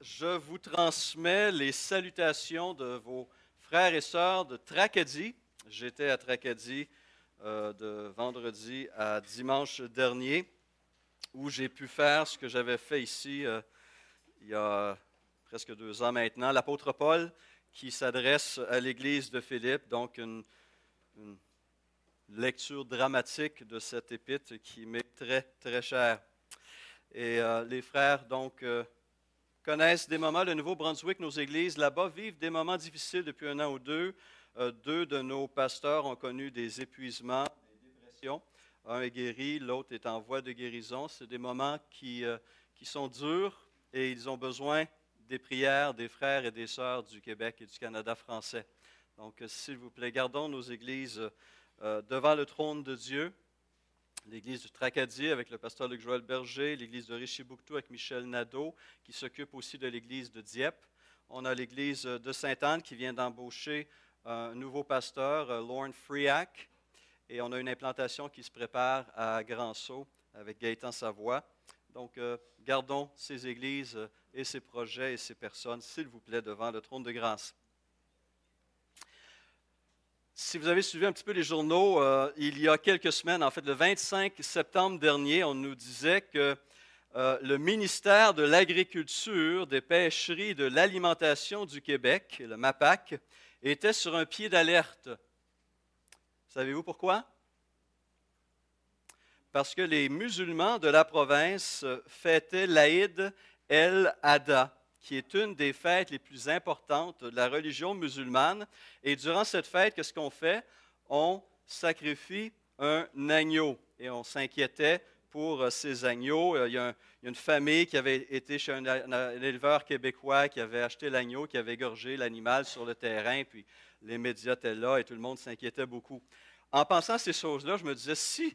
Je vous transmets les salutations de vos frères et sœurs de Tracadie. J'étais à Tracadie de vendredi à dimanche dernier, où j'ai pu faire ce que j'avais fait ici il y a presque 2 ans maintenant, l'apôtre Paul qui s'adresse à l'église de Philippe, donc une lecture dramatique de cette épître qui m'est très, très chère. Et les frères, donc, connaissent des moments, le Nouveau-Brunswick, nos églises là-bas vivent des moments difficiles depuis 1 an ou 2. Deux de nos pasteurs ont connu des épuisements, des dépressions. Un est guéri, l'autre est en voie de guérison. C'est des moments qui sont durs et ils ont besoin des prières des frères et des sœurs du Québec et du Canada français. Donc, s'il vous plaît, gardons nos églises devant le trône de Dieu. L'église du Tracadie avec le pasteur Luc-Joël Berger, l'église de Richibouctou avec Michel Nadeau, qui s'occupe aussi de l'église de Dieppe. On a l'église de Sainte-Anne qui vient d'embaucher un nouveau pasteur, Lorne Friac, et on a une implantation qui se prépare à Grand-Sault avec Gaëtan Savoie. Donc, gardons ces églises et ces projets et ces personnes, s'il vous plaît, devant le trône de grâce. Si vous avez suivi un petit peu les journaux, il y a quelques semaines, en fait le 25 septembre dernier, on nous disait que le ministère de l'Agriculture, des Pêcheries et de l'Alimentation du Québec, le MAPAC, était sur un pied d'alerte. Savez-vous pourquoi? Parce que les musulmans de la province fêtaient l'Aïd el-Adha, qui est une des fêtes les plus importantes de la religion musulmane. Et durant cette fête, qu'est-ce qu'on fait? On sacrifie un agneau et on s'inquiétait pour ces agneaux. Il y a une famille qui avait été chez un éleveur québécois qui avait acheté l'agneau, qui avait égorgé l'animal sur le terrain, puis les médias étaient là et tout le monde s'inquiétait beaucoup. En pensant à ces choses-là, je me disais, si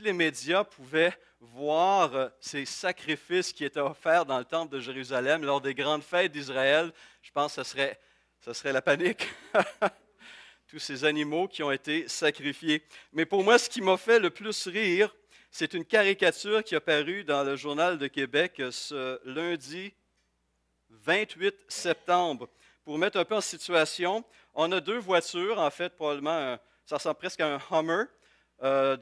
les médias pouvaient voir ces sacrifices qui étaient offerts dans le temple de Jérusalem lors des grandes fêtes d'Israël, je pense que ce serait la panique. Tous ces animaux qui ont été sacrifiés. Mais pour moi, ce qui m'a fait le plus rire, c'est une caricature qui a paru dans le Journal de Québec ce lundi 28 septembre. Pour mettre un peu en situation, on a 2 voitures, en fait, probablement, ça ressemble presque à un Hummer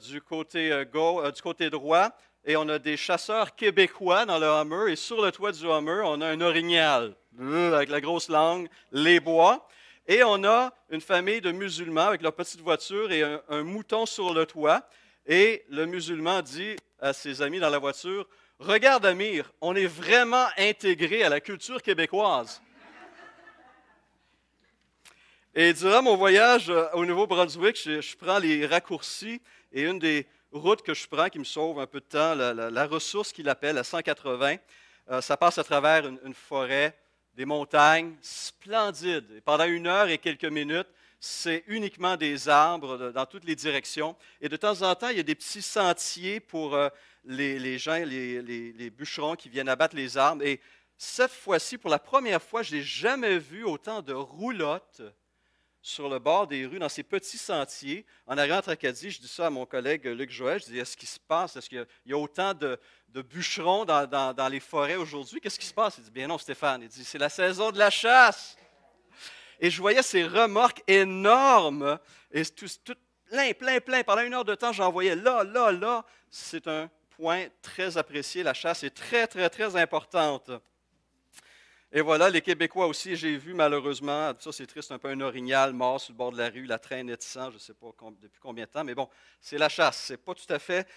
du côté droit, et on a des chasseurs québécois dans le Hummer, et sur le toit du Hummer, on a un orignal, avec la grosse langue, les bois, et on a une famille de musulmans avec leur petite voiture et un mouton sur le toit, et le musulman dit à ses amis dans la voiture, « Regarde Amir, on est vraiment intégré à la culture québécoise. » Et durant mon voyage au Nouveau-Brunswick, je prends les raccourcis et une des routes que je prends qui me sauve un peu de temps, la ressource qu'il appelle, la 180, ça passe à travers une forêt, des montagnes splendides. Et pendant 1 heure et quelques minutes, c'est uniquement des arbres dans toutes les directions. Et de temps en temps, il y a des petits sentiers pour les gens, les bûcherons qui viennent abattre les arbres. Et cette fois-ci, pour la première fois, je n'ai jamais vu autant de roulottes sur le bord des rues, dans ces petits sentiers. En arrivant à Tracadie, je dis ça à mon collègue Luc Joël, je dis, est-ce qu'il se passe? Est-ce qu'il y a autant de bûcherons dans les forêts aujourd'hui? Qu'est-ce qui se passe? Il dit, bien non, Stéphane. Il dit, c'est la saison de la chasse. Et je voyais ces remorques énormes, et tout plein. Pendant 1 heure de temps, j'en voyais là. C'est un point très apprécié. La chasse est très, très, très importante. Et voilà, les Québécois aussi, j'ai vu malheureusement, ça c'est triste, un peu un orignal mort sur le bord de la rue, la traînée de sang, je ne sais pas depuis combien de temps, mais bon, c'est la chasse. Ce n'est pas tout à fait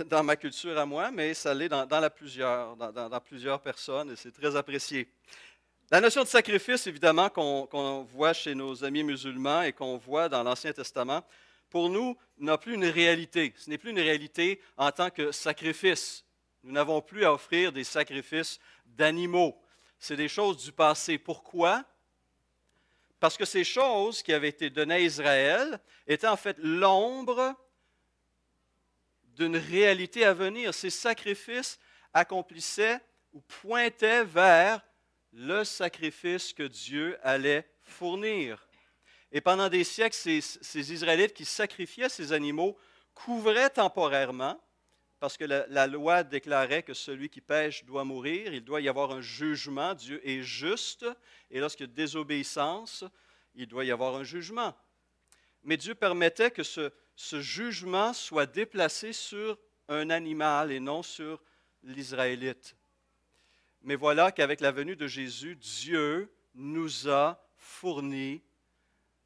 dans ma culture à moi, mais ça l'est dans plusieurs personnes et c'est très apprécié. La notion de sacrifice, évidemment, qu'on voit chez nos amis musulmans et qu'on voit dans l'Ancien Testament, pour nous, n'a plus une réalité. Ce n'est plus une réalité en tant que sacrifice. Nous n'avons plus à offrir des sacrifices d'animaux. C'est des choses du passé. Pourquoi? Parce que ces choses qui avaient été données à Israël étaient en fait l'ombre d'une réalité à venir. Ces sacrifices accomplissaient ou pointaient vers le sacrifice que Dieu allait fournir. Et pendant des siècles, ces Israélites qui sacrifiaient ces animaux couvraient temporairement parce que la loi déclarait que celui qui pêche doit mourir, il doit y avoir un jugement, Dieu est juste, et lorsqu'il y a désobéissance, il doit y avoir un jugement. Mais Dieu permettait que ce jugement soit déplacé sur un animal et non sur l'Israélite. Mais voilà qu'avec la venue de Jésus, Dieu nous a fourni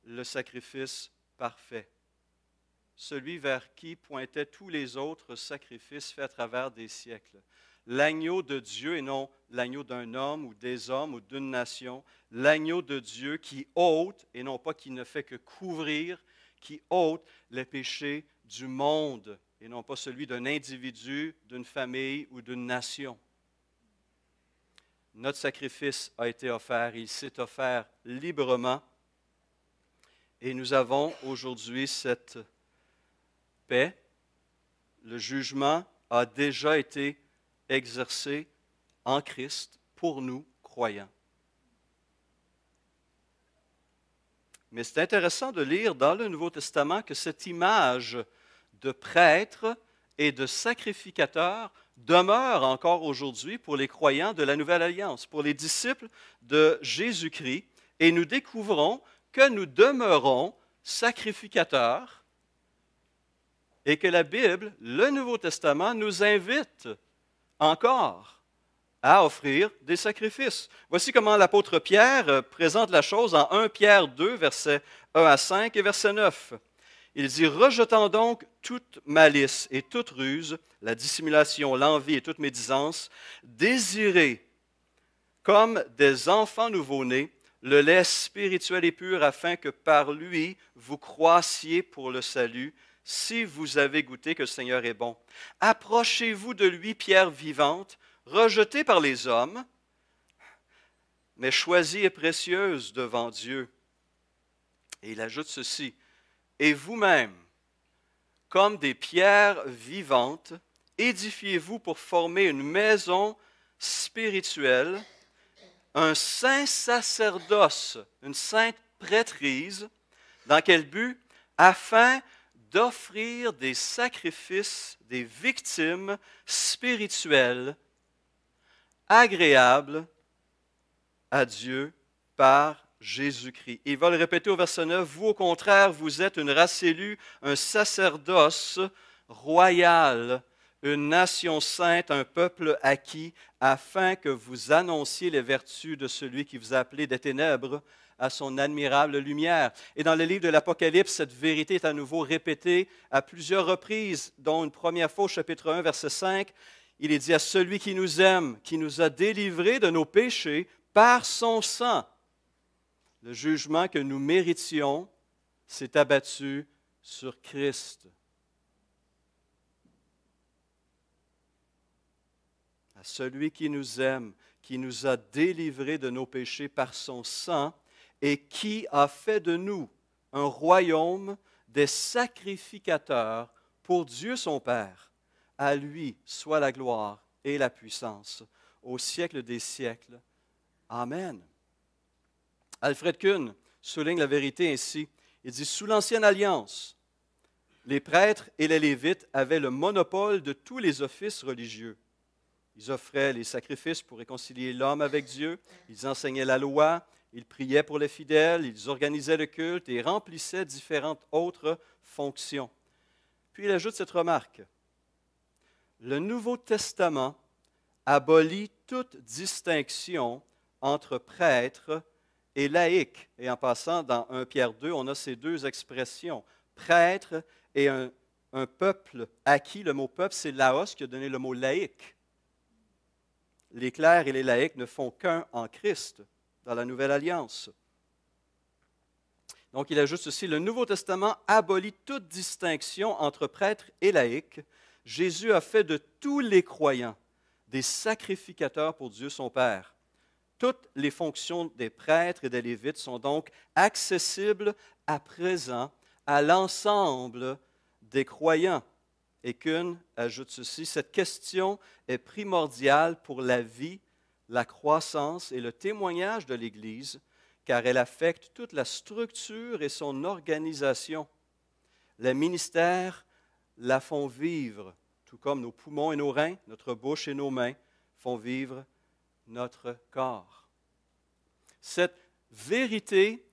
le sacrifice parfait, celui vers qui pointaient tous les autres sacrifices faits à travers des siècles. L'agneau de Dieu et non l'agneau d'un homme ou des hommes ou d'une nation, l'agneau de Dieu qui ôte, et non pas qui ne fait que couvrir, qui ôte les péchés du monde, et non pas celui d'un individu, d'une famille ou d'une nation. Notre sacrifice a été offert, il s'est offert librement, et nous avons aujourd'hui cette paix. Le jugement a déjà été exercé en Christ pour nous, croyants. Mais c'est intéressant de lire dans le Nouveau Testament que cette image de prêtre et de sacrificateur demeure encore aujourd'hui pour les croyants de la Nouvelle Alliance, pour les disciples de Jésus-Christ, et nous découvrons que nous demeurons sacrificateurs et que la Bible, le Nouveau Testament, nous invite encore à offrir des sacrifices. Voici comment l'apôtre Pierre présente la chose en 1 Pierre 2, versets 1 à 5 et verset 9. Il dit « Rejetant donc toute malice et toute ruse, la dissimulation, l'envie et toute médisance, désirez, comme des enfants nouveau-nés, le lait spirituel et pur, afin que par lui vous croissiez pour le salut, si vous avez goûté que le Seigneur est bon. Approchez-vous de lui, pierre vivante, rejetée par les hommes, mais choisie et précieuse devant Dieu. » Et il ajoute ceci, « Et vous-même, comme des pierres vivantes, édifiez-vous pour former une maison spirituelle, un saint sacerdoce, une sainte prêtrise, dans quel but? Afin d'offrir des sacrifices, des victimes spirituelles agréables à Dieu par Jésus-Christ. Il va le répéter au verset 9, « Vous, au contraire, vous êtes une race élue, un sacerdoce royal, une nation sainte, un peuple acquis, afin que vous annonciez les vertus de celui qui vous a appelé des ténèbres à son admirable lumière. » Et dans le livre de l'Apocalypse, cette vérité est à nouveau répétée à plusieurs reprises, dont une première fois au chapitre 1, verset 5, il est dit à celui qui nous aime, qui nous a délivrés de nos péchés par son sang. Le jugement que nous méritions s'est abattu sur Christ. À celui qui nous aime, qui nous a délivrés de nos péchés par son sang et qui a fait de nous un royaume des sacrificateurs pour Dieu son Père. À lui soit la gloire et la puissance au siècle des siècles. Amen. Alfred Kuhn souligne la vérité ainsi. Il dit, sous l'Ancienne Alliance, les prêtres et les Lévites avaient le monopole de tous les offices religieux. Ils offraient les sacrifices pour réconcilier l'homme avec Dieu, ils enseignaient la loi, ils priaient pour les fidèles, ils organisaient le culte et remplissaient différentes autres fonctions. Puis il ajoute cette remarque. Le Nouveau Testament abolit toute distinction entre prêtres et laïcs. Et en passant, dans 1 Pierre 2, on a ces deux expressions, prêtre et un peuple acquis. Le mot peuple, c'est laos qui a donné le mot laïc. Les clercs et les laïcs ne font qu'un en Christ, dans la Nouvelle Alliance. Donc, il ajoute ceci, le Nouveau Testament abolit toute distinction entre prêtres et laïcs. Jésus a fait de tous les croyants des sacrificateurs pour Dieu son Père. Toutes les fonctions des prêtres et des lévites sont donc accessibles à présent à l'ensemble des croyants. Et Kuhn ajoute ceci, cette question est primordiale pour la vie, la croissance et le témoignage de l'Église, car elle affecte toute la structure et son organisation. Les ministères la font vivre tout comme nos poumons et nos reins, notre bouche et nos mains font vivre notre corps. Cette vérité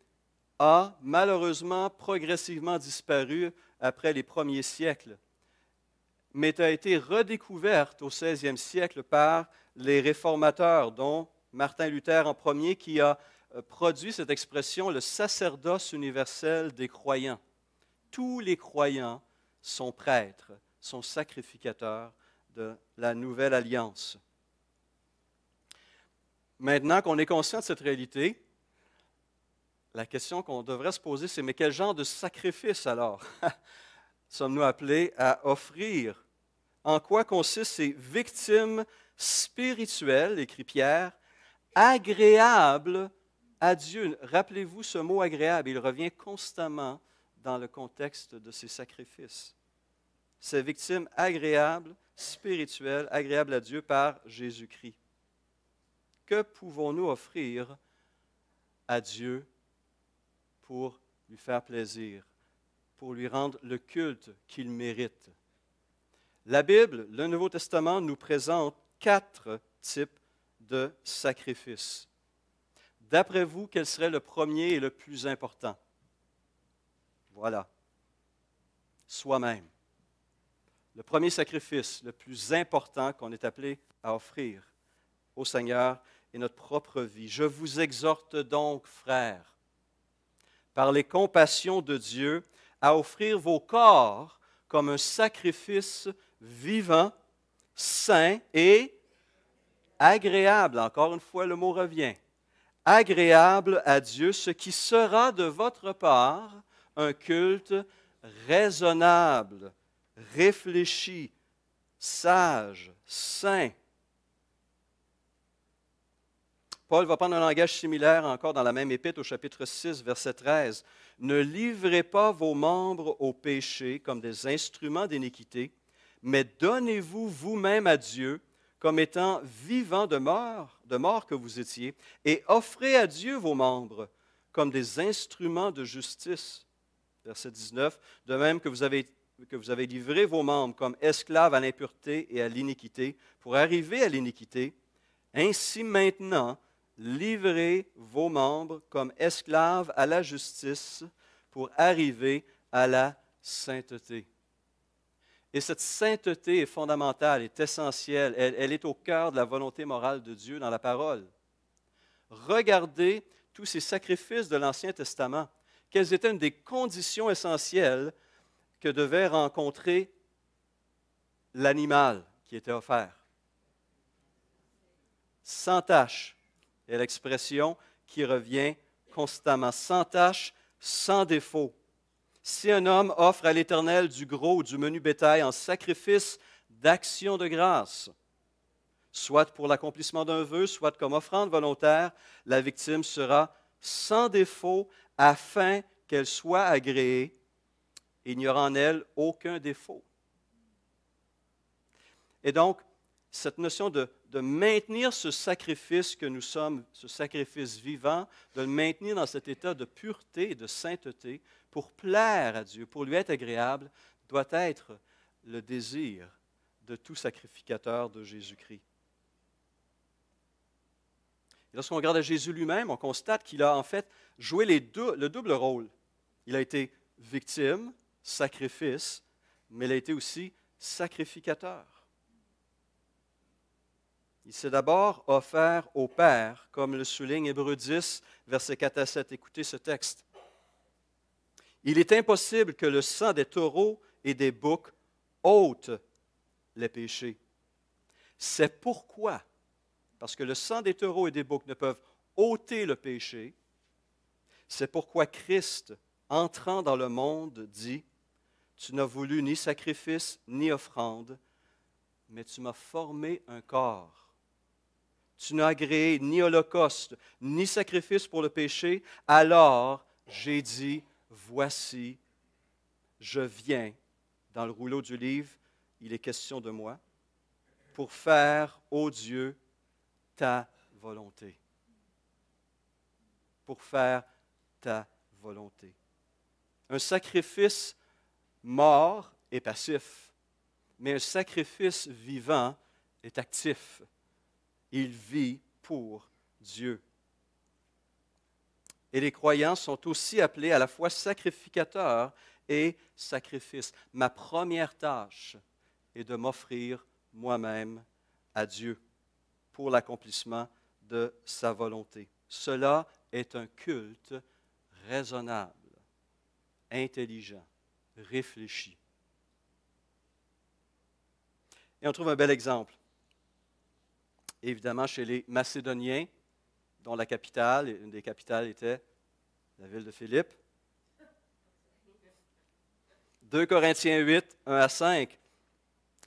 a malheureusement progressivement disparu après les premiers siècles, mais a été redécouverte au 16e siècle par les réformateurs, dont Martin Luther en premier, qui a produit cette expression, le sacerdoce universel des croyants. Tous les croyants sont prêtres, sont sacrificateurs de la nouvelle alliance. Maintenant qu'on est conscient de cette réalité, la question qu'on devrait se poser, c'est mais quel genre de sacrifice alors sommes-nous appelés à offrir? En quoi consistent ces victimes spirituelles, écrit Pierre, agréables à Dieu? Rappelez-vous ce mot agréable, il revient constamment dans le contexte de ces sacrifices. Ces victimes agréables, spirituelles, agréables à Dieu par Jésus-Christ. Que pouvons-nous offrir à Dieu pour lui faire plaisir, pour lui rendre le culte qu'il mérite? La Bible, le Nouveau Testament, nous présente 4 types de sacrifices. D'après vous, quel serait le premier et le plus important? Voilà. Soi-même. Le premier sacrifice, le plus important qu'on est appelé à offrir au Seigneur est notre propre vie. Je vous exhorte donc, frères, par les compassions de Dieu, à offrir vos corps comme un sacrifice vivant, saint et agréable. Encore une fois, le mot revient. Agréable à Dieu, ce qui sera de votre part un culte raisonnable, réfléchi, sage, saint. Paul va prendre un langage similaire encore dans la même épître au chapitre 6, verset 13. « Ne livrez pas vos membres au péché comme des instruments d'iniquité, mais donnez-vous vous-même à Dieu comme étant vivants de mort que vous étiez, et offrez à Dieu vos membres comme des instruments de justice. » Verset 19. « De même que vous avez livré vos membres comme esclaves à l'impureté et à l'iniquité pour arriver à l'iniquité, ainsi maintenant, livrez vos membres comme esclaves à la justice pour arriver à la sainteté. » Et cette sainteté est fondamentale, est essentielle. Elle est au cœur de la volonté morale de Dieu dans la parole. Regardez tous ces sacrifices de l'Ancien Testament. Quelles étaient une des conditions essentielles que devait rencontrer l'animal qui était offert? Sans tache est l'expression qui revient constamment. Sans tache, sans défaut. Si un homme offre à l'Éternel du gros ou du menu bétail en sacrifice d'action de grâce, soit pour l'accomplissement d'un vœu, soit comme offrande volontaire, la victime sera sans défaut afin qu'elle soit agréée. Il n'y aura en elle aucun défaut. Et donc, cette notion de maintenir ce sacrifice que nous sommes, ce sacrifice vivant, de le maintenir dans cet état de pureté et de sainteté pour plaire à Dieu, pour lui être agréable, doit être le désir de tout sacrificateur de Jésus-Christ. Et lorsqu'on regarde à Jésus lui-même, on constate qu'il a en fait joué le double rôle. Il a été victime, sacrifice, mais il a été aussi sacrificateur. Il s'est d'abord offert au Père, comme le souligne Hébreux 10, versets 4 à 7. Écoutez ce texte. « Il est impossible que le sang des taureaux et des boucs ôte les péchés. C'est pourquoi, parce que le sang des taureaux et des boucs ne peuvent ôter le péché, c'est pourquoi Christ, entrant dans le monde, dit, « Tu n'as voulu ni sacrifice ni offrande, mais tu m'as formé un corps. Tu n'as agréé ni holocauste, ni sacrifice pour le péché. Alors j'ai dit, voici, je viens. » Dans le rouleau du livre, il est question de moi. « Pour faire, ô Dieu, ta volonté. » Pour faire ta volonté. Un sacrifice mort et passif. mais un sacrifice vivant est actif. Il vit pour Dieu. Et les croyants sont aussi appelés à la fois sacrificateurs et sacrifices. Ma première tâche est de m'offrir moi-même à Dieu pour l'accomplissement de sa volonté. Cela est un culte raisonnable, intelligent, réfléchi. Et on trouve un bel exemple. Évidemment, chez les Macédoniens, dont la capitale, une des capitales était la ville de Philippe. 2 Corinthiens 8, 1 à 5.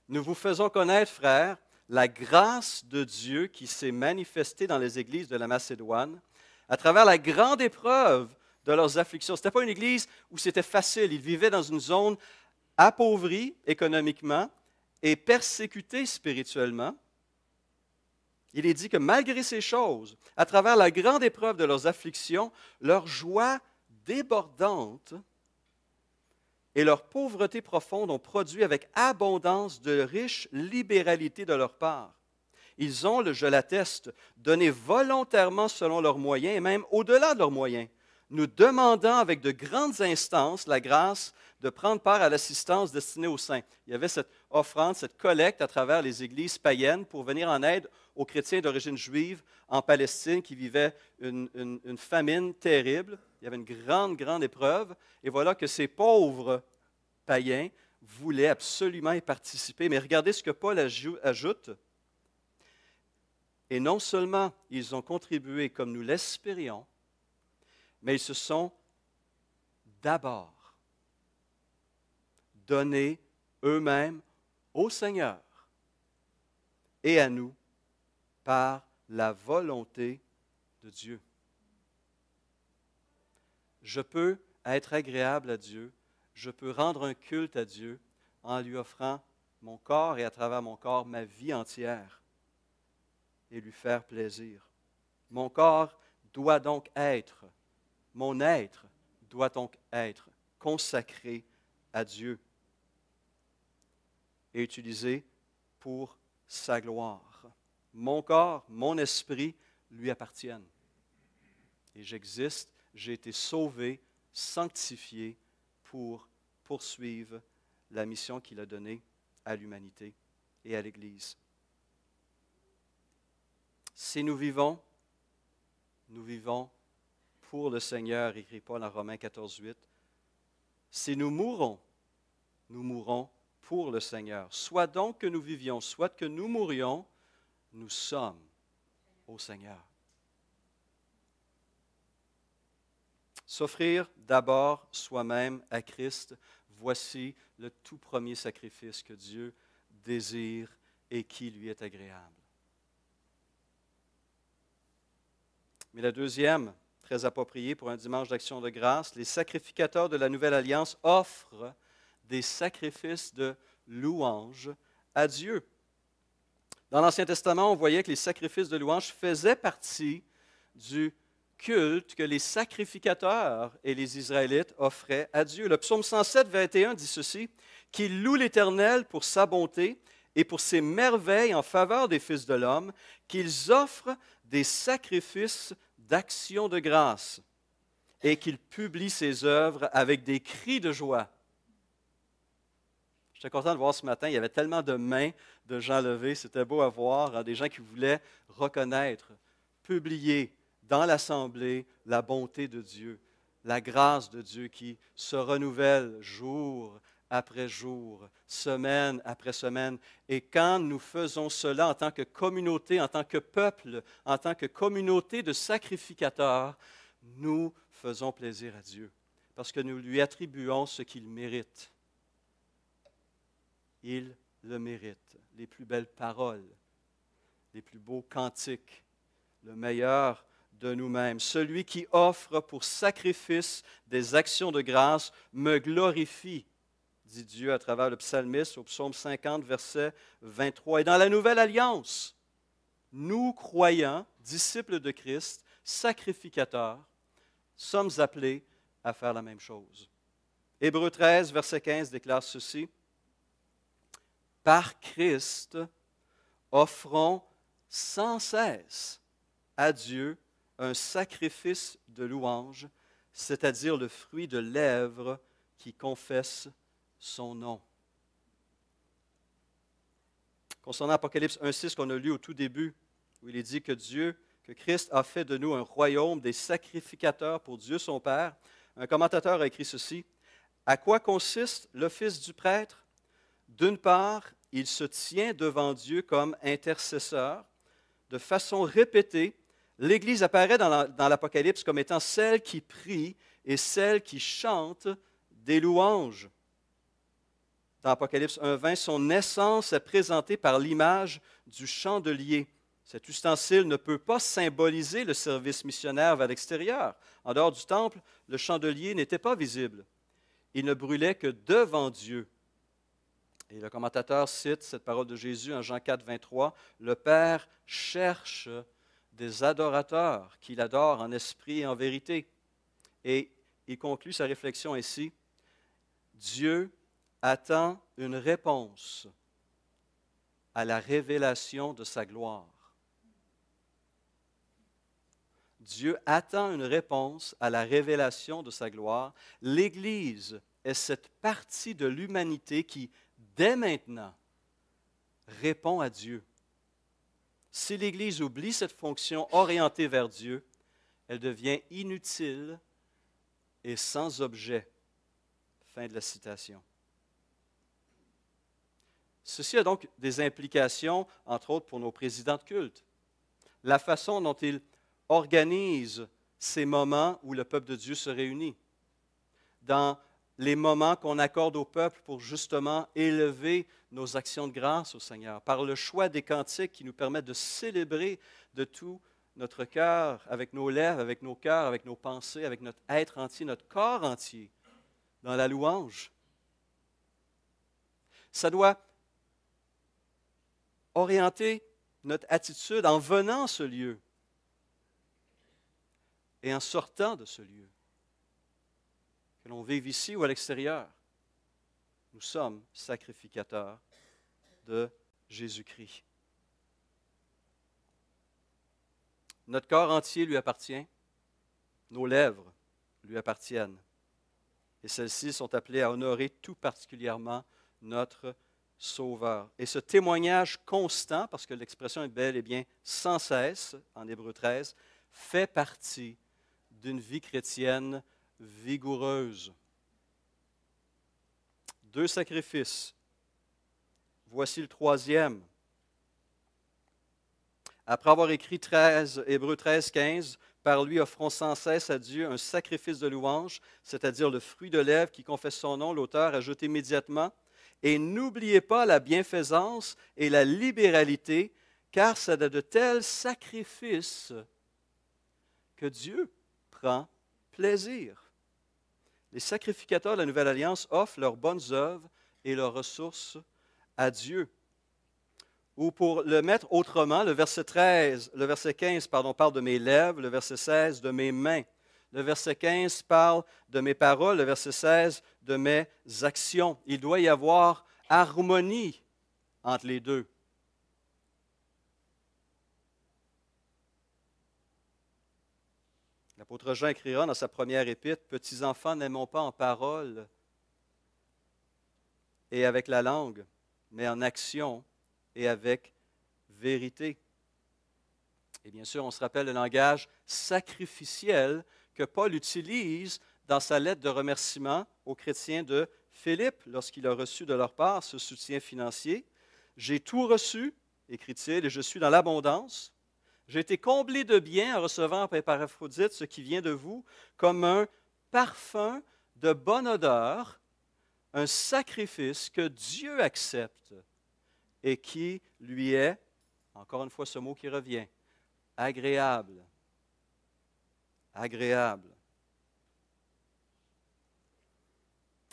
Nous vous faisons connaître, frères, la grâce de Dieu qui s'est manifestée dans les églises de la Macédoine à travers la grande épreuve de leurs afflictions. Ce n'était pas une église où c'était facile. Ils vivaient dans une zone appauvrie économiquement et persécutés spirituellement. Il est dit que malgré ces choses, à travers la grande épreuve de leurs afflictions, leur joie débordante et leur pauvreté profonde ont produit avec abondance de riches libéralités de leur part. Ils ont, je l'atteste, donné volontairement selon leurs moyens et même au-delà de leurs moyens, nous demandant avec de grandes instances la grâce de prendre part à l'assistance destinée aux saints. Il y avait cette offrande, cette collecte à travers les églises païennes pour venir en aide aux chrétiens d'origine juive en Palestine qui vivaient une famine terrible. Il y avait une grande épreuve. Et voilà que ces pauvres païens voulaient absolument y participer. Mais regardez ce que Paul ajoute. Et non seulement ils ont contribué comme nous l'espérions, mais ils se sont d'abord donnés eux-mêmes au Seigneur et à nous par la volonté de Dieu. Je peux être agréable à Dieu, je peux rendre un culte à Dieu en lui offrant mon corps et à travers mon corps ma vie entière et lui faire plaisir. Mon corps doit donc être, mon être doit donc être consacré à Dieu et utilisé pour sa gloire. Mon corps, mon esprit lui appartiennent. Et j'existe, j'ai été sauvé, sanctifié pour poursuivre la mission qu'il a donnée à l'humanité et à l'Église. Si nous vivons pour le Seigneur, écrit Paul en Romains 14, 8. Si nous mourons pour le Seigneur. Soit donc que nous vivions, soit que nous mourions, nous sommes au Seigneur. S'offrir d'abord soi-même à Christ, voici le tout premier sacrifice que Dieu désire et qui lui est agréable. Mais la deuxième, très appropriée pour un dimanche d'action de grâce, les sacrificateurs de la Nouvelle Alliance offrent des sacrifices de louange à Dieu. Dans l'Ancien Testament, on voyait que les sacrifices de louange faisaient partie du culte que les sacrificateurs et les Israélites offraient à Dieu. Le psaume 107, 21 dit ceci, « Qu'ils louent l'Éternel pour sa bonté et pour ses merveilles en faveur des fils de l'homme, qu'ils offrent des sacrifices d'action de grâce et qu'ils publient ses œuvres avec des cris de joie. » J'étais content de voir ce matin, il y avait tellement de mains de gens levés, c'était beau à voir, hein, des gens qui voulaient reconnaître, publier dans l'assemblée la bonté de Dieu, la grâce de Dieu qui se renouvelle jour après jour, semaine après semaine. Et quand nous faisons cela en tant que communauté, en tant que peuple, en tant que communauté de sacrificateurs, nous faisons plaisir à Dieu parce que nous lui attribuons ce qu'il mérite. Il le mérite. Les plus belles paroles, les plus beaux cantiques, le meilleur de nous-mêmes. Celui qui offre pour sacrifice des actions de grâce me glorifie, dit Dieu à travers le psalmiste au psaume 50, verset 23. Et dans la Nouvelle Alliance, nous, croyants, disciples de Christ, sacrificateurs, sommes appelés à faire la même chose. Hébreux 13, verset 15 déclare ceci. par Christ, offrons sans cesse à Dieu un sacrifice de louange, c'est-à-dire le fruit de lèvres qui confessent son nom. Concernant Apocalypse 1,6 qu'on a lu au tout début, où il est dit que Christ a fait de nous un royaume des sacrificateurs pour Dieu son Père, un commentateur a écrit ceci: « À quoi consiste l'office du prêtre? D'une part, il se tient devant Dieu comme intercesseur. De façon répétée, l'Église apparaît dans l'Apocalypse comme étant celle qui prie et celle qui chante des louanges. Dans Apocalypse 1,20, son essence est présentée par l'image du chandelier. Cet ustensile ne peut pas symboliser le service missionnaire vers l'extérieur. En dehors du temple, le chandelier n'était pas visible. Il ne brûlait que devant Dieu. Et le commentateur cite cette parole de Jésus en Jean 4, 23. « Le Père cherche des adorateurs qui l'adorent en esprit et en vérité. » Et il conclut sa réflexion ainsi: « Dieu attend une réponse à la révélation de sa gloire. » Dieu attend une réponse à la révélation de sa gloire. L'Église est cette partie de l'humanité qui, dès maintenant, répond à Dieu. Si l'Église oublie cette fonction orientée vers Dieu, elle devient inutile et sans objet. Fin de la citation. Ceci a donc des implications, entre autres, pour nos présidents de culte. La façon dont ils organisent ces moments où le peuple de Dieu se réunit. Dans les moments qu'on accorde au peuple pour justement élever nos actions de grâce au Seigneur, par le choix des cantiques qui nous permettent de célébrer de tout notre cœur, avec nos lèvres, avec nos cœurs, avec nos pensées, avec notre être entier, notre corps entier, dans la louange. Ça doit orienter notre attitude en venant à ce lieu et en sortant de ce lieu. Que l'on vive ici ou à l'extérieur, nous sommes sacrificateurs de Jésus-Christ. Notre corps entier lui appartient, nos lèvres lui appartiennent, et celles-ci sont appelées à honorer tout particulièrement notre Sauveur. Et ce témoignage constant, parce que l'expression est bel et bien sans cesse, en Hébreux 13, fait partie d'une vie chrétienne vigoureuse. 2 sacrifices. Voici le troisième. Après avoir écrit Hébreux 13, 15, « Par lui offrons sans cesse à Dieu un sacrifice de louange, c'est-à-dire le fruit de lèvres qui confesse son nom », l'auteur ajoute immédiatement, « Et n'oubliez pas la bienfaisance et la libéralité, car c'est de tels sacrifices que Dieu prend plaisir. » Les sacrificateurs de la Nouvelle Alliance offrent leurs bonnes œuvres et leurs ressources à Dieu. Ou pour le mettre autrement, le verset 15 parle de mes lèvres, le verset 16 de mes mains. Le verset 15 parle de mes paroles, le verset 16 de mes actions. Il doit y avoir harmonie entre les deux. L'apôtre Jean écrira dans sa première épître, « Petits enfants, n'aimons pas en parole et avec la langue, mais en action et avec vérité. » Et bien sûr, on se rappelle le langage sacrificiel que Paul utilise dans sa lettre de remerciement aux chrétiens de Philippe lorsqu'il a reçu de leur part ce soutien financier. « J'ai tout reçu, écrit-il, et je suis dans l'abondance. J'ai été comblé de bien en recevant par Épaphrodite ce qui vient de vous, comme un parfum de bonne odeur, un sacrifice que Dieu accepte et qui lui est, encore une fois ce mot qui revient, agréable. Agréable. »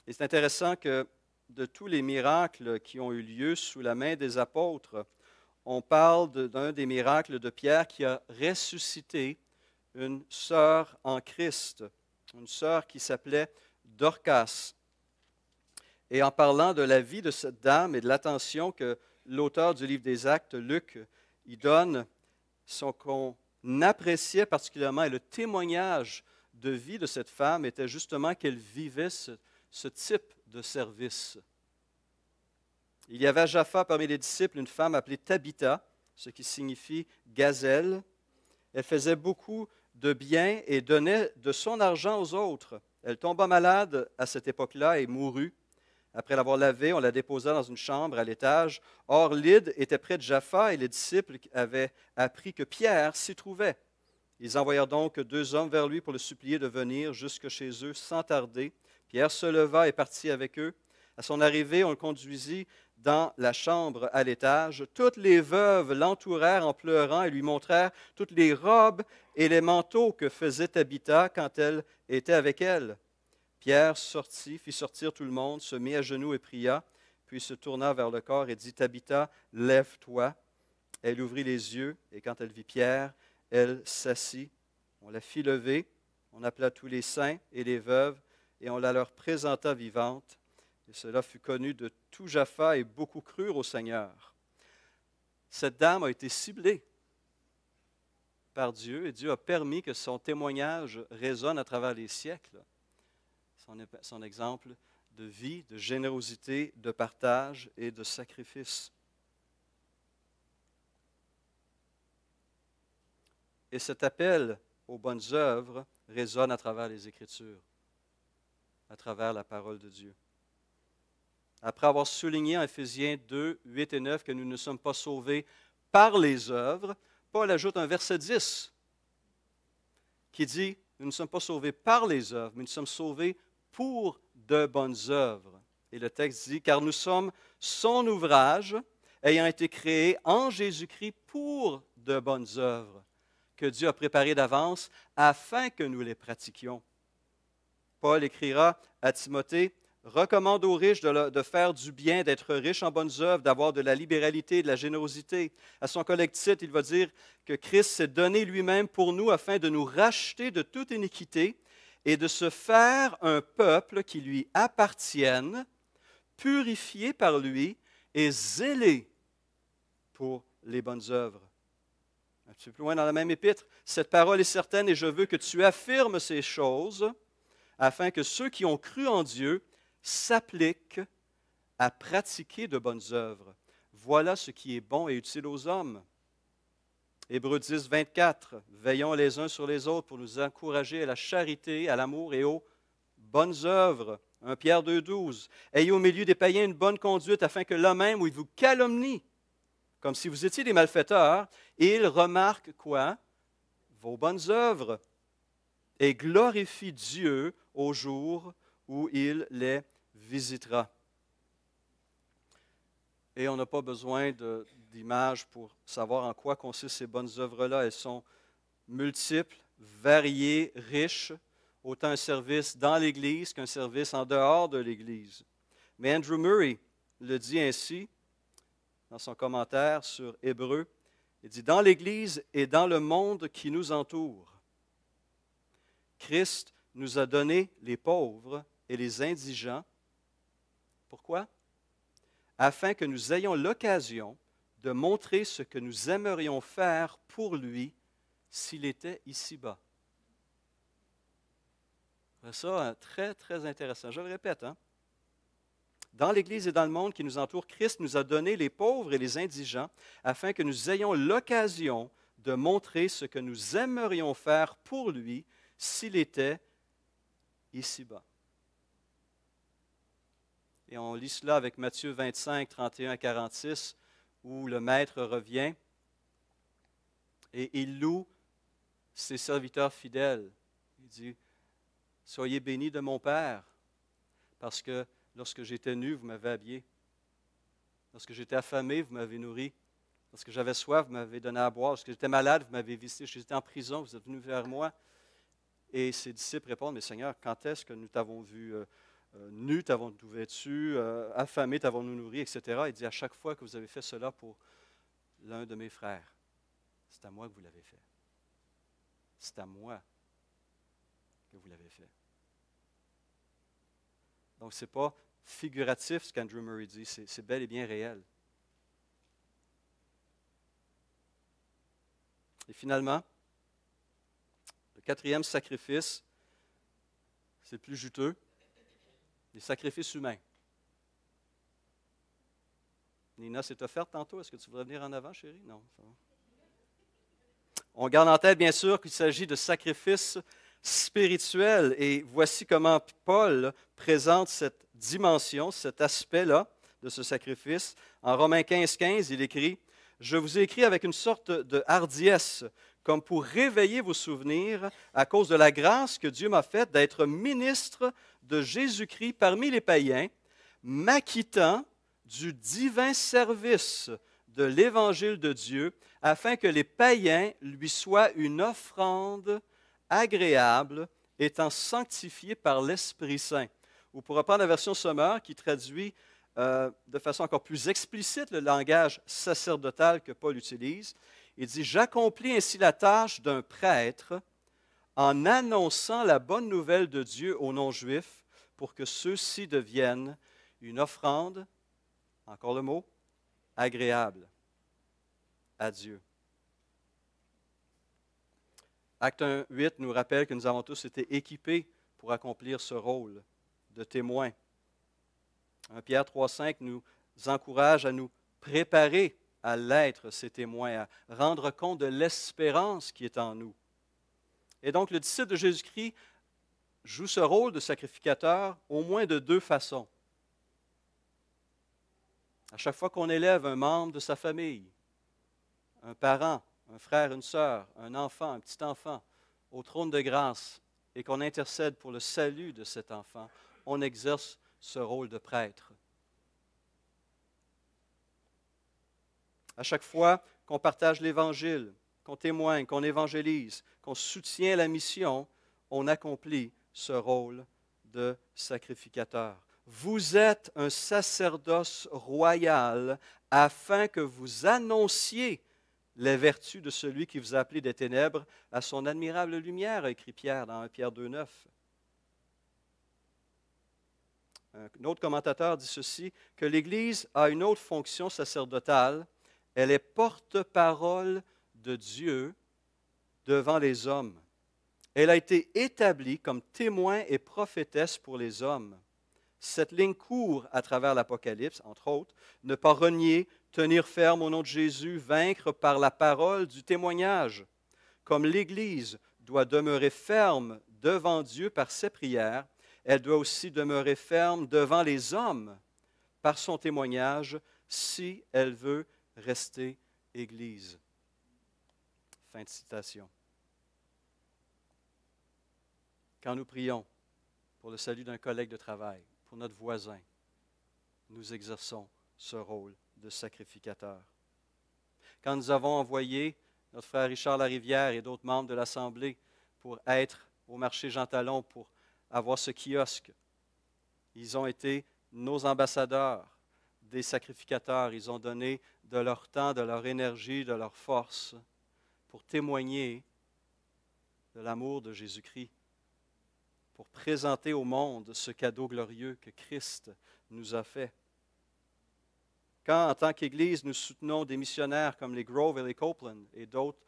Et c'est intéressant que de tous les miracles qui ont eu lieu sous la main des apôtres, on parle d'un des miracles de Pierre qui a ressuscité une sœur en Christ, une sœur qui s'appelait Dorcas. Et en parlant de la vie de cette dame et de l'attention que l'auteur du livre des Actes, Luc, y donne, ce qu'on appréciait particulièrement, et le témoignage de vie de cette femme était justement qu'elle vivait ce type de service. Il y avait à Jaffa parmi les disciples une femme appelée Tabitha, ce qui signifie gazelle. Elle faisait beaucoup de bien et donnait de son argent aux autres. Elle tomba malade à cette époque-là et mourut. Après l'avoir lavée, on la déposa dans une chambre à l'étage. Or, Lyde était près de Jaffa et les disciples avaient appris que Pierre s'y trouvait. Ils envoyèrent donc 2 hommes vers lui pour le supplier de venir jusque chez eux sans tarder. Pierre se leva et partit avec eux. À son arrivée, on le conduisit dans la chambre à l'étage. Toutes les veuves l'entourèrent en pleurant et lui montrèrent toutes les robes et les manteaux que faisait Tabitha quand elle était avec elle. Pierre sortit, fit sortir tout le monde, se mit à genoux et pria, puis se tourna vers le corps et dit, Tabitha, lève-toi. Elle ouvrit les yeux, et quand elle vit Pierre, elle s'assit. On la fit lever, on appela tous les saints et les veuves, et on la leur présenta vivante. Et cela fut connu de tout Jaffa, et beaucoup crurent au Seigneur. Cette dame a été ciblée par Dieu, et Dieu a permis que son témoignage résonne à travers les siècles. Son exemple de vie, de générosité, de partage et de sacrifice. Et cet appel aux bonnes œuvres résonne à travers les Écritures, à travers la parole de Dieu. Après avoir souligné en Éphésiens 2, 8 et 9 que nous ne sommes pas sauvés par les œuvres, Paul ajoute un verset 10 qui dit, nous ne sommes pas sauvés par les œuvres, mais nous sommes sauvés pour de bonnes œuvres. Et le texte dit, car nous sommes son ouvrage, ayant été créé en Jésus-Christ pour de bonnes œuvres, que Dieu a préparées d'avance afin que nous les pratiquions. Paul écrira à Timothée, recommande aux riches de faire du bien, d'être riches en bonnes œuvres, d'avoir de la libéralité, de la générosité. À son collègue Tite, il va dire que Christ s'est donné lui-même pour nous afin de nous racheter de toute iniquité et de se faire un peuple qui lui appartienne, purifié par lui et zélé pour les bonnes œuvres. Un petit peu plus loin dans la même épître, cette parole est certaine et je veux que tu affirmes ces choses afin que ceux qui ont cru en Dieu s'appliquent à pratiquer de bonnes œuvres. Voilà ce qui est bon et utile aux hommes. Hébreux 10, 24. Veillons les uns sur les autres pour nous encourager à la charité, à l'amour et aux bonnes œuvres. 1 Pierre 2, 12. Ayez au milieu des païens une bonne conduite afin que là même où ils vous calomnient, comme si vous étiez des malfaiteurs, ils remarquent quoi? Vos bonnes œuvres et glorifient Dieu au jour où il les visitera. Et on n'a pas besoin d'images pour savoir en quoi consistent ces bonnes œuvres-là. Elles sont multiples, variées, riches, autant un service dans l'Église qu'un service en dehors de l'Église. Mais Andrew Murray le dit ainsi dans son commentaire sur Hébreux. Il dit, dans l'Église et dans le monde qui nous entoure, Christ nous a donné les pauvres et les indigents. Pourquoi? Afin que nous ayons l'occasion de montrer ce que nous aimerions faire pour lui s'il était ici-bas. C'est ça, très, très intéressant. Je le répète, hein? Dans l'Église et dans le monde qui nous entoure, Christ nous a donné les pauvres et les indigents afin que nous ayons l'occasion de montrer ce que nous aimerions faire pour lui s'il était ici-bas. Et on lit cela avec Matthieu 25, 31 à 46, où le Maître revient et il loue ses serviteurs fidèles. Il dit, « Soyez bénis de mon Père, parce que lorsque j'étais nu, vous m'avez habillé. Lorsque j'étais affamé, vous m'avez nourri. Lorsque j'avais soif, vous m'avez donné à boire. Lorsque j'étais malade, vous m'avez visité. Lorsque j'étais en prison, vous êtes venu vers moi. » Et ses disciples répondent, « Mais Seigneur, quand est-ce que nous t'avons vu nu, t'avons-nous vêtu, affamé, t'avons-nous nourri, etc. » Il dit, « À chaque fois que vous avez fait cela pour l'un de mes frères, c'est à moi que vous l'avez fait. C'est à moi que vous l'avez fait. » Donc, ce n'est pas figuratif, ce qu'Andrew Murray dit, c'est bel et bien réel. Et finalement, le quatrième sacrifice, c'est le plus juteux, les sacrifices humains. Nina s'est offerte tantôt. Est-ce que tu voudrais venir en avant, chérie? Non, ça va. On garde en tête, bien sûr, qu'il s'agit de sacrifices spirituels. Et voici comment Paul présente cette dimension, cet aspect-là de ce sacrifice. En Romains 15, il écrit « Je vous ai écrit avec une sorte de hardiesse, comme pour réveiller vos souvenirs à cause de la grâce que Dieu m'a faite d'être ministre de Jésus-Christ parmi les païens, m'acquittant du divin service de l'Évangile de Dieu, afin que les païens lui soient une offrande agréable, étant sanctifiés par l'Esprit Saint. » Ou pour reprendre la version Sommaire qui traduit de façon encore plus explicite le langage sacerdotal que Paul utilise, il dit « J'accomplis ainsi la tâche d'un prêtre en annonçant la bonne nouvelle de Dieu aux non-juifs pour que ceux-ci deviennent une offrande, encore le mot, agréable à Dieu. » Acte 1:8 nous rappelle que nous avons tous été équipés pour accomplir ce rôle de témoin. 1 Pierre 3:5 nous encourage à nous préparer à l'être ces témoins, à rendre compte de l'espérance qui est en nous. Et donc, le disciple de Jésus-Christ joue ce rôle de sacrificateur au moins de deux façons. À chaque fois qu'on élève un membre de sa famille, un parent, un frère, une sœur, un enfant, un petit enfant, au trône de grâce et qu'on intercède pour le salut de cet enfant, on exerce ce rôle de prêtre. À chaque fois qu'on partage l'Évangile, qu'on témoigne, qu'on évangélise, qu'on soutient la mission, on accomplit ce rôle de sacrificateur. Vous êtes un sacerdoce royal afin que vous annonciez les vertus de celui qui vous a appelé des ténèbres à son admirable lumière, a écrit Pierre dans 1 Pierre 2:9. Un autre commentateur dit ceci, que l'Église a une autre fonction sacerdotale, elle est porte-parole de Dieu devant les hommes. Elle a été établie comme témoin et prophétesse pour les hommes. Cette ligne court à travers l'Apocalypse, entre autres, ne pas renier, tenir ferme au nom de Jésus, vaincre par la parole du témoignage. Comme l'Église doit demeurer ferme devant Dieu par ses prières, elle doit aussi demeurer ferme devant les hommes par son témoignage si elle veut rester Église. Fin de citation. Quand nous prions pour le salut d'un collègue de travail, pour notre voisin, nous exerçons ce rôle de sacrificateur. Quand nous avons envoyé notre frère Richard Larivière et d'autres membres de l'Assemblée pour être au marché Jean Talon, pour avoir ce kiosque, ils ont été nos ambassadeurs, des sacrificateurs. Ils ont donné de leur temps, de leur énergie, de leur force pour témoigner de l'amour de Jésus-Christ, pour présenter au monde ce cadeau glorieux que Christ nous a fait. Quand, en tant qu'Église, nous soutenons des missionnaires comme les Grove et les Copeland, et d'autres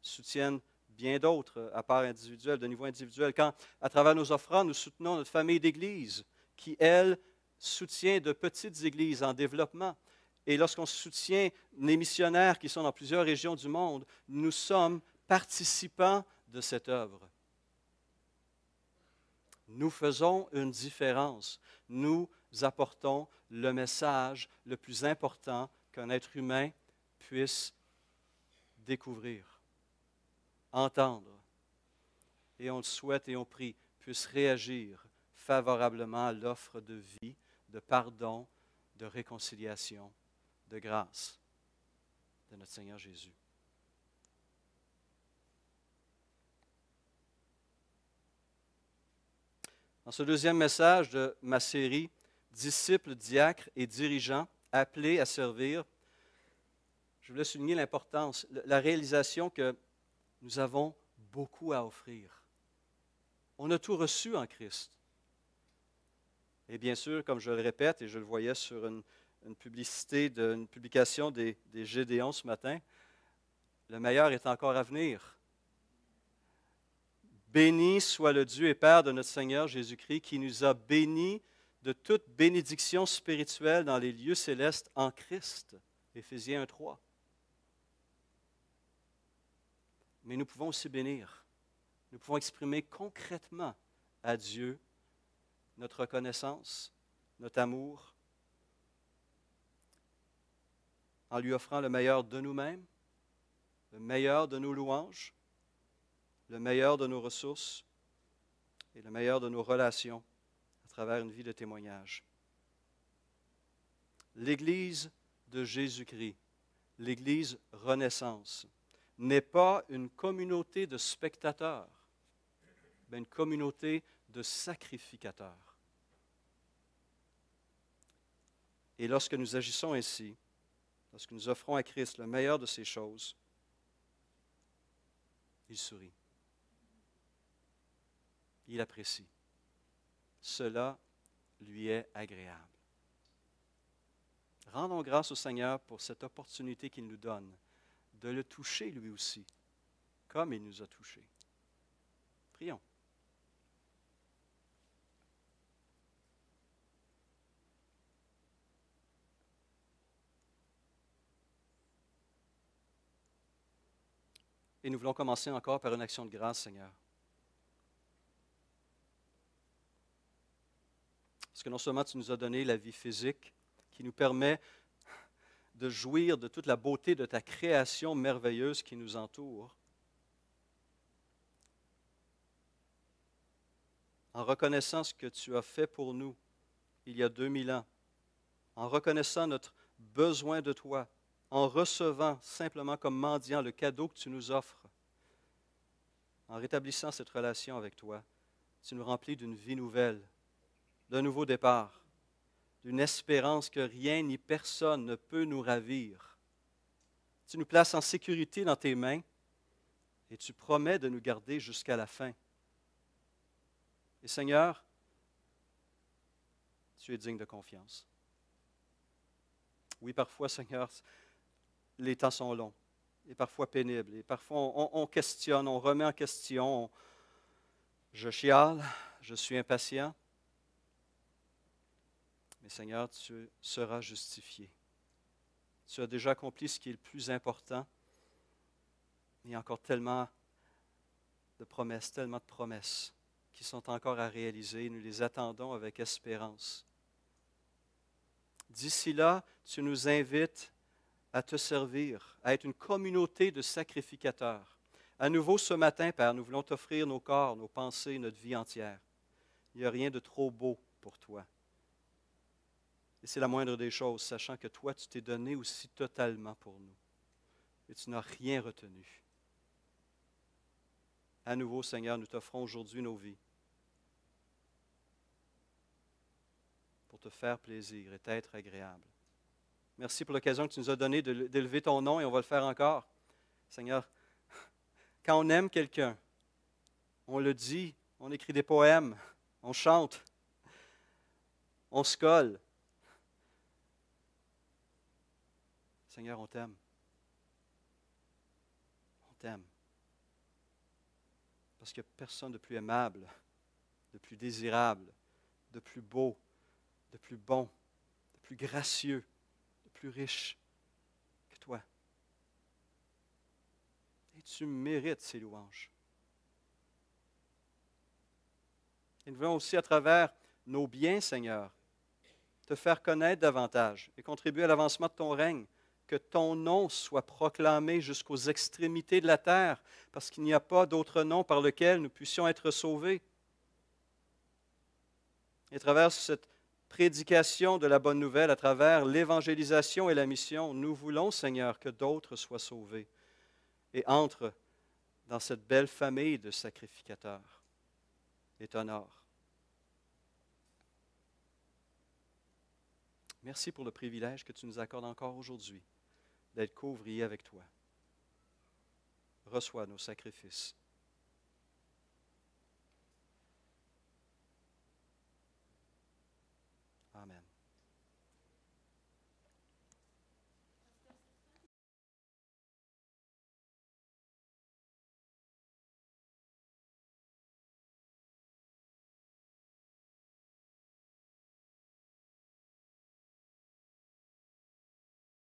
soutiennent bien d'autres à part individuelle, de niveau individuel, quand, à travers nos offrandes, nous soutenons notre famille d'Église, qui, elle, soutient de petites églises en développement. Et lorsqu'on soutient les missionnaires qui sont dans plusieurs régions du monde, nous sommes participants de cette œuvre. Nous faisons une différence. Nous apportons le message le plus important qu'un être humain puisse découvrir, entendre. Et on le souhaite et on prie, puisse réagir favorablement à l'offre de vie, de pardon, de réconciliation, de grâce de notre Seigneur Jésus. Dans ce deuxième message de ma série « Disciples, diacres et dirigeants appelés à servir », je voulais souligner l'importance, la réalisation que nous avons beaucoup à offrir. On a tout reçu en Christ. Et bien sûr, comme je le répète, et je le voyais sur une publication des Gédéons ce matin, le meilleur est encore à venir. Béni soit le Dieu et Père de notre Seigneur Jésus-Christ qui nous a bénis de toute bénédiction spirituelle dans les lieux célestes en Christ. Éphésiens 1:3. Mais nous pouvons aussi bénir. Nous pouvons exprimer concrètement à Dieu notre reconnaissance, notre amour, en lui offrant le meilleur de nous-mêmes, le meilleur de nos louanges, le meilleur de nos ressources et le meilleur de nos relations à travers une vie de témoignage. L'Église de Jésus-Christ, l'Église Renaissance, n'est pas une communauté de spectateurs, mais une communauté de sacrificateurs. Et lorsque nous agissons ainsi, lorsque nous offrons à Christ le meilleur de ces choses, il sourit. Il apprécie. Cela lui est agréable. Rendons grâce au Seigneur pour cette opportunité qu'il nous donne de le toucher lui aussi, comme il nous a touchés. Prions. Et nous voulons commencer encore par une action de grâce, Seigneur. Parce que non seulement tu nous as donné la vie physique qui nous permet de jouir de toute la beauté de ta création merveilleuse qui nous entoure, en reconnaissant ce que tu as fait pour nous il y a 2000 ans, en reconnaissant notre besoin de toi, en recevant simplement comme mendiant le cadeau que tu nous offres, en rétablissant cette relation avec toi, tu nous remplis d'une vie nouvelle, d'un nouveau départ, d'une espérance que rien ni personne ne peut nous ravir. Tu nous places en sécurité dans tes mains et tu promets de nous garder jusqu'à la fin. Et Seigneur, tu es digne de confiance. Oui, parfois, Seigneur, les temps sont longs et parfois pénibles. Et parfois, on questionne, on remet en question. Je chiale, je suis impatient. Mais Seigneur, tu seras justifié. Tu as déjà accompli ce qui est le plus important. Il y a encore tellement de promesses qui sont encore à réaliser. Nous les attendons avec espérance. D'ici là, tu nous invites à te servir, à être une communauté de sacrificateurs. À nouveau ce matin, Père, nous voulons t'offrir nos corps, nos pensées, notre vie entière. Il n'y a rien de trop beau pour toi. Et c'est la moindre des choses, sachant que toi, tu t'es donné aussi totalement pour nous. Et tu n'as rien retenu. À nouveau, Seigneur, nous t'offrons aujourd'hui nos vies pour te faire plaisir et t'être agréable. Merci pour l'occasion que tu nous as donnée d'élever ton nom et on va le faire encore. Seigneur, quand on aime quelqu'un, on le dit, on écrit des poèmes, on chante, on se colle. Seigneur, on t'aime. On t'aime. Parce qu'il n'y a personne de plus aimable, de plus désirable, de plus beau, de plus bon, de plus gracieux, de plus riche que toi. Et tu mérites ces louanges. Et nous voulons aussi, à travers nos biens, Seigneur, te faire connaître davantage et contribuer à l'avancement de ton règne. Que ton nom soit proclamé jusqu'aux extrémités de la terre, parce qu'il n'y a pas d'autre nom par lequel nous puissions être sauvés. Et à travers cette prédication de la bonne nouvelle, à travers l'évangélisation et la mission, nous voulons, Seigneur, que d'autres soient sauvés et entrent dans cette belle famille de sacrificateurs et t'honorent. Merci pour le privilège que tu nous accordes encore aujourd'hui d'être co-ouvriers avec toi. Reçois nos sacrifices